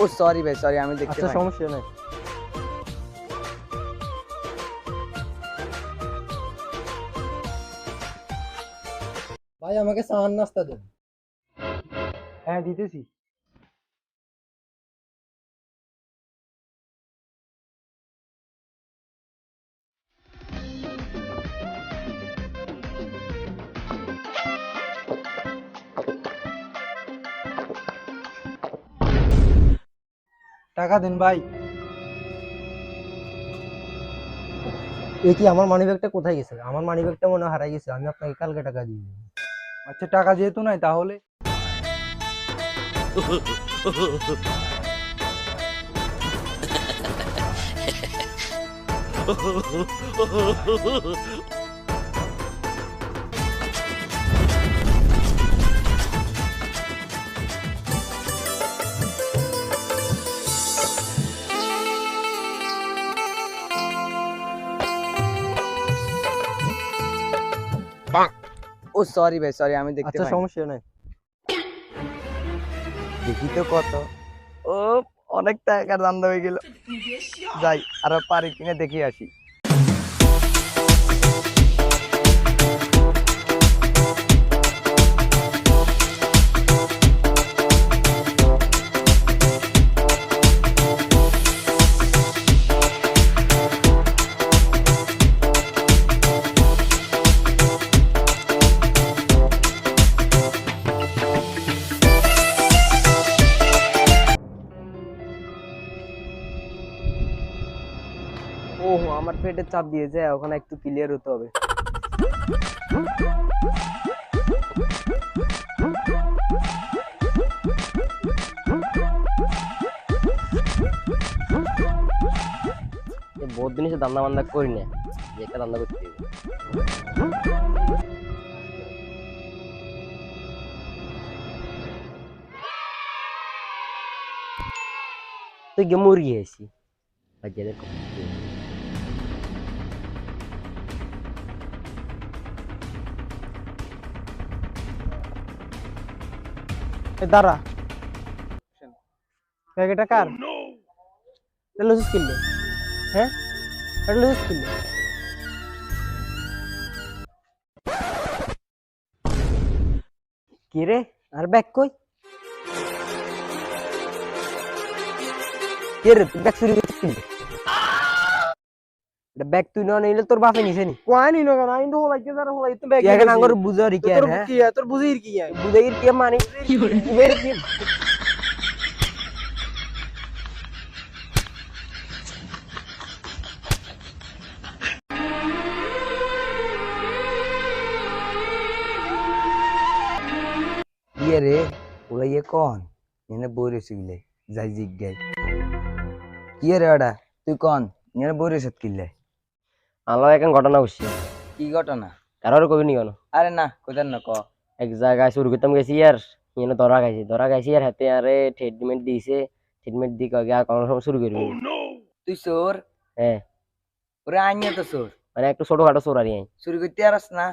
ও sorry ভাই, sorry, আমি দেখতে আচ্ছা পাইনি। সমস্যা নাই। ভাই আমাকে চান নাস্তা দেন। হ্যাঁ দিতেছি। টাকা দেন ভাই। এ কি আমার মানিব্যাগটা কোথায় গেছে? আমার মানিব্যাগটা মনে হয় হারাই গেছে। আমি আপনাকে কালকে টাকা দিয়ে দেব। আচ্ছা টাকা যেহেতু নাই তাহলে ও সরি ভাই, সরি, আমি দেখতে আচ্ছা পাইনি। সমস্যা নাই। দেখি তো কত। ও, অনেক টাকার ধান্দা হয়ে গেল। যাই, আরো পারি কিনে দেখি আসি। ও, আমার পেটে চাপ দিয়েছে, ওখানে একটু ক্লিয়ার হতে হবে। বহুত দিন দান্দা বান্দা করি না, যে একটা দান্দা করতে হবে। তুই গে মুরগি আছি বাজারে দাঁড়া, এটা কার? লুচিস কিনলে? হ্যাঁ, এটা লুচিস কিনলে? কি রে, আর ব্যাগ কই? কে রে, তুই ব্যাগ চুরি করছিস কিনলে? এটা ব্যাগ তুই না নিলে তোর বাপে নিছে নি? কোয়া নি না কেন? আইন হলাই কে যারা হলাই তো ব্যাগ এখন আঙ্গুর বুঝারি কে তোর হ্যাঁ? কি তোর বুঝির কি বুঝাইর কে মানে বের কি ইয়ে রে, ওরা ইয়ে কন এনে বইরে শিখলে যাই জিজ্ঞাই। ইয়ে রে ওটা, তুই কন এনে বইরে সত কিনলে? আল্লাহ এখন ঘটনা ঘটছে। কি ঘটনা? কারোর কবি নি কেন? আরে না, কোথার না ক। এক জায়গায় শুরু করতাম গেছি আর এনে ধরা খাইছি আর হাতে আরে ট্রিটমেন্ট দিয়েছে। ট্রিটমেন্ট দিয়ে কয়ে আর কোনো সময় শুরু করবি না। তুই চোর? হ্যাঁ, ওরে আইনে তো চোর। মানে একটু ছোটখাটো চোর আর চুরি করতে আরস না?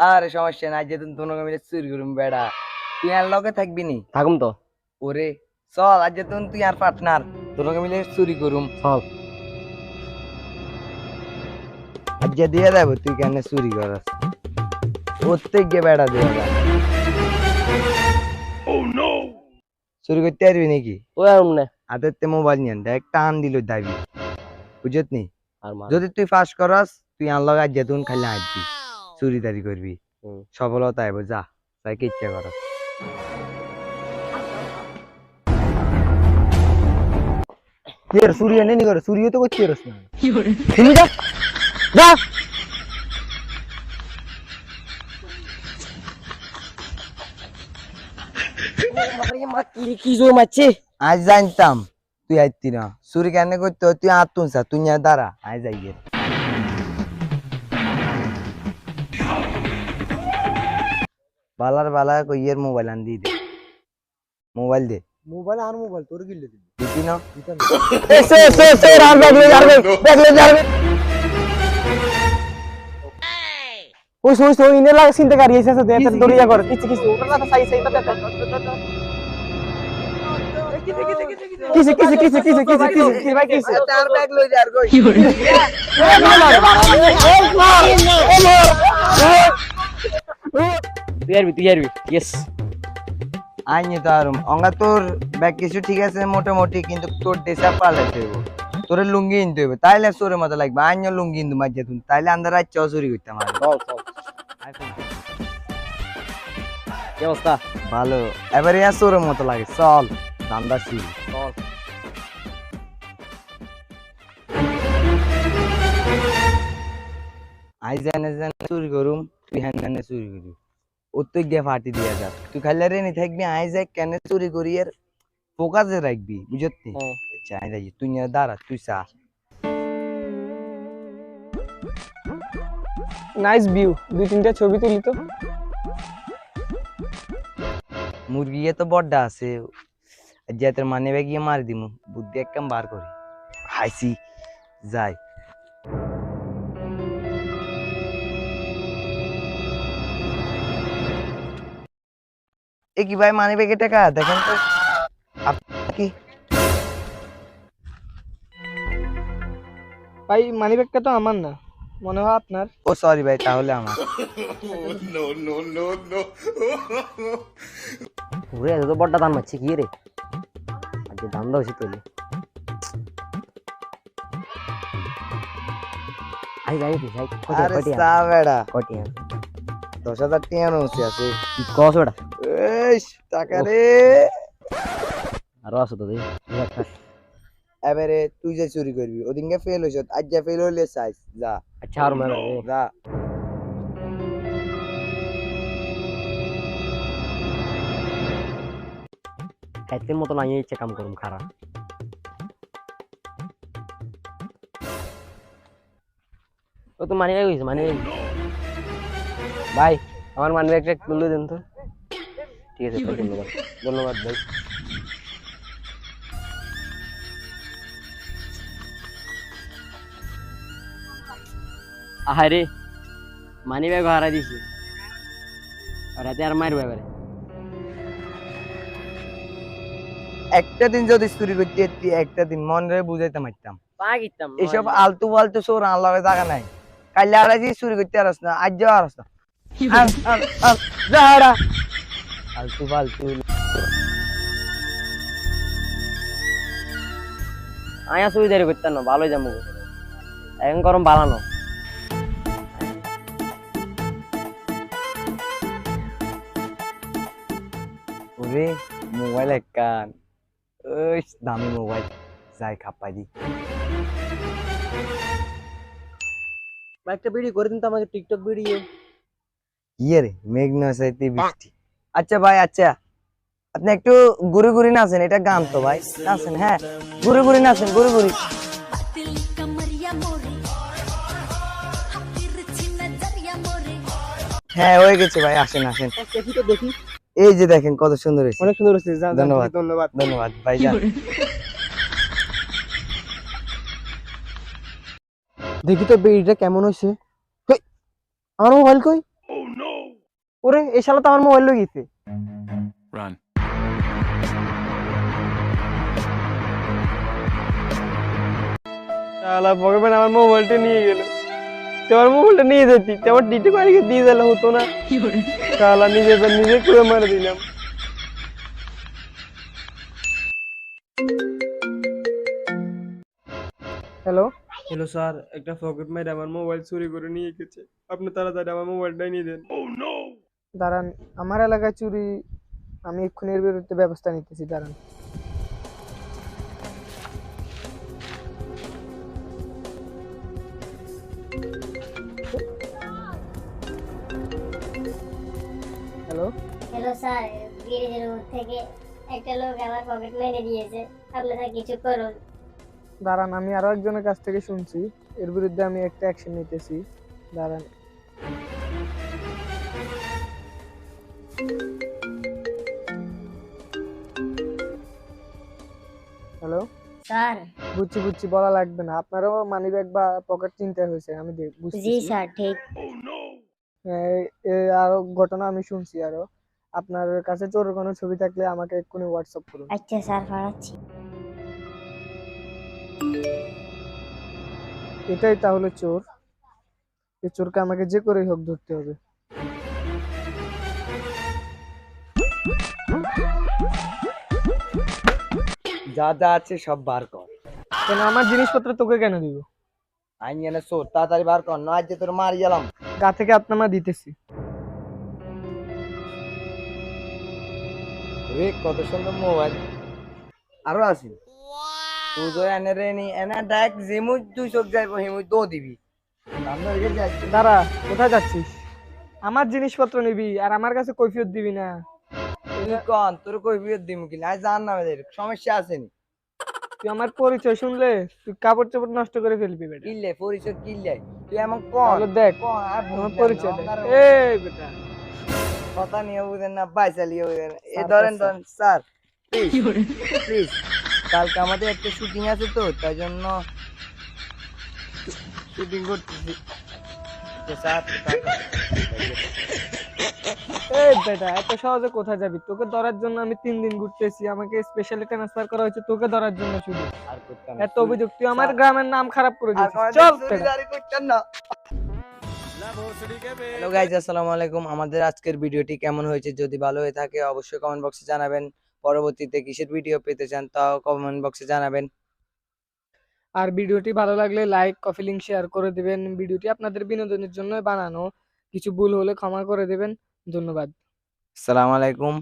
আরে সমস্যা নাই, যেদিন তোমরা মিলে চুরি করুম বেড়া, তুই আর লগে থাকবি নি? থাকুম তো। ওরে চল, আজ যেদিন তুই আর পার্টনার, তোমরা মিলে চুরি করুম। চল। আজ যে দিয়ে দেব, তুই কেন চুরি করস? প্রত্যেক গে বেড়া দিয়ে দেব। চুরি করতে পারবি নাকি? ওই আর না হাতের মোবাইল নিয়ে দেখ, টান দিল দাবি, বুঝত নি? আর মার। যদি তুই ফাঁস করস, তুই আর লগে আজ যেদিন খালি আসবি, চুরিদারি করবি, সফলতা আইব। যা তাই কি ইচ্ছা করস। কি রে চুরি এনে নি করে? চুরিও তো করতে পারছ না। তুমি যা যা কি জোর মারছে? আজ জানতাম তুই আইতি না। চুরি কেন করতে তুই আতুন সা, তুই না দাঁড়া, আয় যাই গে। বালার বালা কইয়ের মোবাইল আন দি দে, মোবাইল দে। মোবাইল আর মোবাইল তোর গিলে দিবি দিতি না? এসে আর ব্যাগলে যাবে ওই সই সই ইনে লাগে চিন্তা করি এসে দে দড়িয়া করে কিছু কিছু ওটা না সাই সাই তা কিসে কিসে কিসে কিসে কিসে কিসে ভাই কিসে তার ব্যাগ লই যা আর কই তুই আরবি ইয়েস আইনি তো আর অঙ্গা তোর ব্যাগ কিছু ঠিক আছে মোটামুটি কিন্তু তোর ডেসা পাল্টাতে হইব তোর লুঙ্গি কিনতে হইব তাইলে চোরের মতো লাগবে আইন লুঙ্গি কিন্তু মাঝে তুমি তাইলে আমরা রাত চুরি করতাম আর চল কি অবস্থা ভালো এবারে আর চোরের মতো লাগে চল দান্দা শুরু চল আই জানে জানে চুরি করুম তুই হ্যান জানে চুরি করি ও তুই গিয়ে ফাটি দিয়া যা তুই খাইলে রে নি থাকবি আই যাই কেন চুরি করি আর ফোকাসে রাখবি বুঝতি চাই যাই তুই নিয়ে দাঁড়া তুই চা নাইস ভিউ দুই তিনটা ছবি তুলি তো মুরগি তো বড়টা আছে যে তোর মানে গিয়ে মারি দিমু বুদ্ধি এক কাম বার করি হাইছি যাই এ কি ভাই মানি ব্যাগে টাকা দেখেন তো কি ভাই মানি ব্যাগটা তো আমার না মনে হয় আপনার ও সরি ভাই তাহলে আমার ওরে এত বড়টা দাম মারছে কি রে আজকে দাম দাও তোলে আই যাই আরে সা বেড়া কটি 10,000 টাকা নোট আছে কি কস ওটা এই টাকা রে আরো আছে তো দেই এবারে তুই যে চুরি করবি ওদিনকে ফেল হইছ আজ যা ফেল হইলে সাইজ যা আচ্ছা আর মেরে যা খাইতের মতো নাই ইচ্ছে কাম করুম খারাপ ও তো মানি ব্যাগ হইছে মানি ব্যাগ ভাই আমার মানি ব্যাগটা একটু তুলে দেন তো ঠিক আছে ভাই, ধন্যবাদ ধন্যবাদ ভাই আহারে মানি ব্যাগ হারা দিছি আর হাতে আর মারবে এবারে একটা দিন যদি চুরি করতে যেতি একটা দিন মন রে বুঝাইতে মারতাম পাগিতাম এসব আলতু ফালতু চোর আনলামে জায়গা নাই কাইলে আর যে চুরি করতে আরস না আজ যাও আরস না যা হারা আলতু ফালতু আয়া সুবিধারি করতেন না ভালোই যাবো এখন গরম বালানো ওরে মোবাইল একখান ওই দামি মোবাইল যাই খাপাই দি একটা ভিডিও করে দিন তো আমাকে টিকটক ভিডিও ইয়ে রে মেঘ নসাইতে বৃষ্টি আচ্ছা ভাই আচ্ছা আপনি একটু ঘুরে ঘুরে নাচেন এটা গান তো ভাই নাচেন হ্যাঁ ঘুরে ঘুরে নাচেন ঘুরে ঘুরে হ্যাঁ হয়ে গেছে ভাই আসেন আসেন দেখি তো দেখি এই যে দেখেন কত সুন্দর হয়েছে অনেক সুন্দর হচ্ছে ধন্যবাদ। ধন্যবাদ ধন্যবাদ ভাইজান দেখি তো ভিডিওটা কেমন হয়েছে আমার মোবাইল কই ওরে এই শালা তো আমার মোবাইল লই গেছে Run. শালা ভগবান আমার মোবাইলটা নিয়ে গেল তোমার মোবাইলটা নিয়ে যেতি তোমার ডিটি বাড়িকে দিয়ে দিলে হতো না শালা নিজে করে মারা দিলাম হ্যালো হ্যালো স্যার একটা পকেট মাইর আমার মোবাইল চুরি করে নিয়ে গেছে আপনি তাড়াতাড়ি আমার মোবাইলটাই নিয়ে দেন দাঁড়ান আমার এলাকায় চুরি আমি এক্ষুনি এর বিরুদ্ধে ব্যবস্থা নিতেছি দাঁড়ান হ্যালো হ্যালো স্যার গিরিজের রোড থেকে একটা লোক আমার পকেট মেরে দিয়েছে আপনারা কিছু করুন দাঁড়ান আমি আরো একজনের কাছ থেকে শুনছি এর বিরুদ্ধে আমি একটা অ্যাকশন নিতেছি দাঁড়ান হ্যালো স্যার বুঝছি বলা লাগবে না আপনারও মানি ব্যাগ বা পকেট চিনতে হয়েছে আমি বুঝছি জি স্যার ঠিক আরো ঘটনা আমি শুনছি আরো আপনার কাছে চোরের কোনো ছবি থাকলে আমাকে এক্ষুনি হোয়াটসঅ্যাপ করুন। আচ্ছা স্যার, পাঠাচ্ছি। এটাই তাহলে চোর। এই চোরকে আমাকে যে করেই হোক ধরতে হবে। যা যা আছে সব বার কর। কেন আমার জিনিসপত্র তোকে কেন দিব? আইন এনে চোর, তাড়াতাড়ি বার কর, নয় যে তোর মারি গেলাম। গা থেকে আপনার দিতেছি। রে কত সুন্দর মোবাইল। আরো আছে তুই তো এনে রে নি এনে দেখ যেমুই 200 যাইবো হেমুই দো দিবি। আমরা এদিকে যাচ্ছি। দাঁড়া, কোথায় যাচ্ছিস? আমার জিনিসপত্র নিবি আর আমার কাছে কৈফিয়ত দিবি না। তুই কন তোর কই বিয়ে দিমু কি না জান না আমাদের সমস্যা আছে নি। তুই আমার পরিচয় শুনলে তুই কাপড় চোপড় নষ্ট করে ফেলবি বেটা। কিল্লে পরিচয় কিল্লে তুই এমন কন তাহলে দেখ কন আর আমার বুঝলাম পরিচয় না, দেখ। আমার এই বেটা, কথা নিয়ে বুঝেন না পয়সা নিয়ে বুঝেন এই স্যার, ধরেন স্যার। ধরেন স্যার প্লিজ কালকে আমাদের একটা শুটিং আছে তো তাই জন্য শুটিং করতেছি তো স্যার টাকা। এই বেটা, এত সহজে কোথায় যাবি? তোকে ধরার জন্য আমি 3 দিন ঘুরতেছি, আমাকে স্পেশালি ট্রান্সফার করা হয়েছে তোকে ধরার জন্য শুধু। আর করতাম এত অভিযোগ, তুই আমার গ্রামের নাম খারাপ করে আর দিয়েছিস। কোনোদিন চল চুরি বেটা। দাঁড়ি করতেন না। হ্যালো গাইজ, আসসালামু আলাইকুম। আমাদের আজকের ভিডিওটি কেমন হয়েছে যদি ভালো হয়ে থাকে অবশ্যই কমেন্ট বক্সে জানাবেন। পরবর্তীতে কিসের ভিডিও পেতে চান তাও কমেন্ট বক্সে জানাবেন। আর ভিডিওটি ভালো লাগলে লাইক, কপি লিংক শেয়ার করে দিবেন। ভিডিওটি আপনাদের বিনোদনের জন্য বানানো, কিছু ভুল হলে ক্ষমা করে দিবেন। ধন্যবাদ। আসসালামু আলাইকুম।